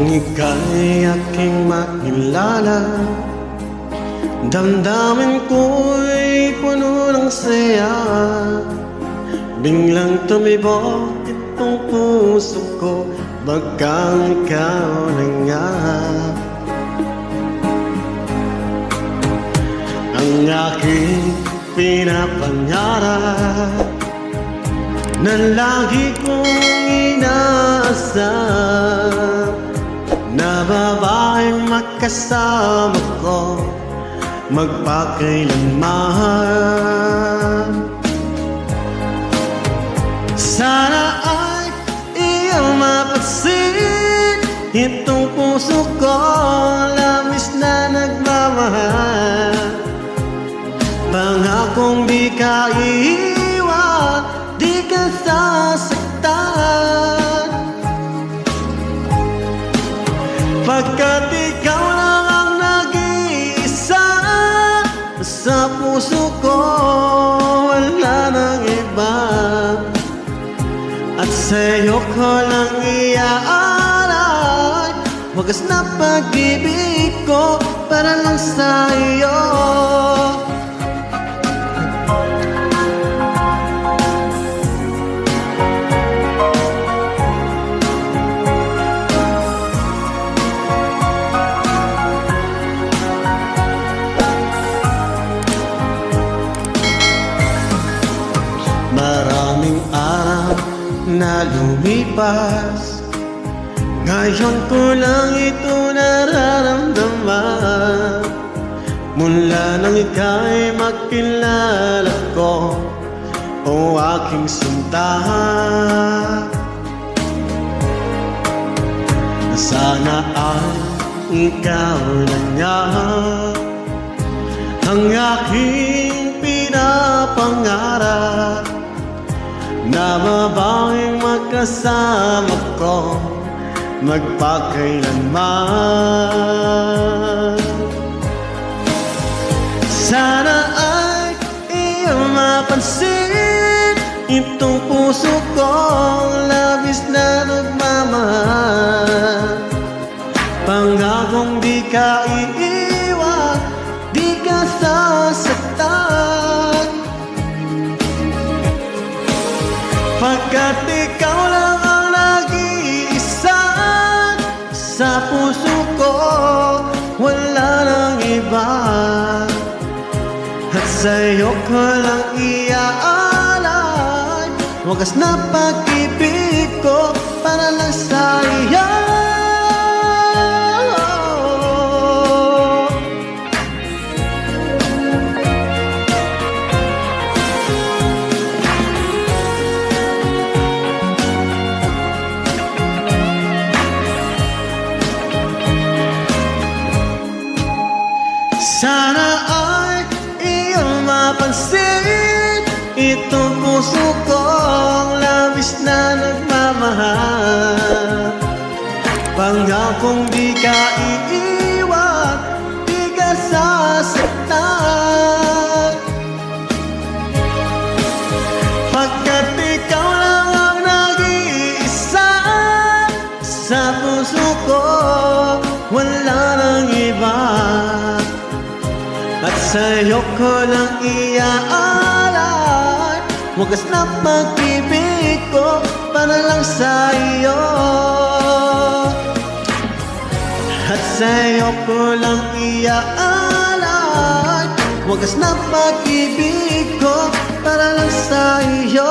ika'y aking makilala, damdamin ko'y puno ng saya. Biglang tumibok itong puso ko, baka ikaw na nga ang aking pinapangarap na lagi kong inaasam, na babaeng makasama ko magpakailanman. Sana ay iyong mapansin itong puso ko, labis na nagmamahal. Pangakong di ka iiwan, di ka sasaktan, pagkat ikaw lang ang nag-iisa sa puso ko, wala nang iba. At sa'yo ko lang iaalay wagas na pag-ibig ko para lang sa'yo. Maraming araw na lumipas, ngayon ko lang ito nararamdaman. Mula nang ika'y makilala ko, o aking sinta, sana ay ikaw na nga ang aking pinapangarap, na babaeng makasama ko magpakailanman. Sana ay iyong mapansin itong puso ko, labis na nagmamahal. Pangakong di ka iiwan, di ka sasaktan, pagkat ikaw lang ang nag-iisa sa puso ko, wala nang iba. At sa'yo ko lang iaalay wagas na pag-ibig ko para lang sa'yo. Sana ay iyong mapansin itong puso kong labis na nagmamahal. Pangakong di ka iiwan, di ka sasaktan, pagkat ikaw lang ang nag-iisa sa puso ko, wala nang iba. At sa'yo ko lang iaalay wagas na pag-ibig ko para lang sa'yo. At sa'yo ko lang iaalay wagas na pag-ibig ko para lang sa'yo.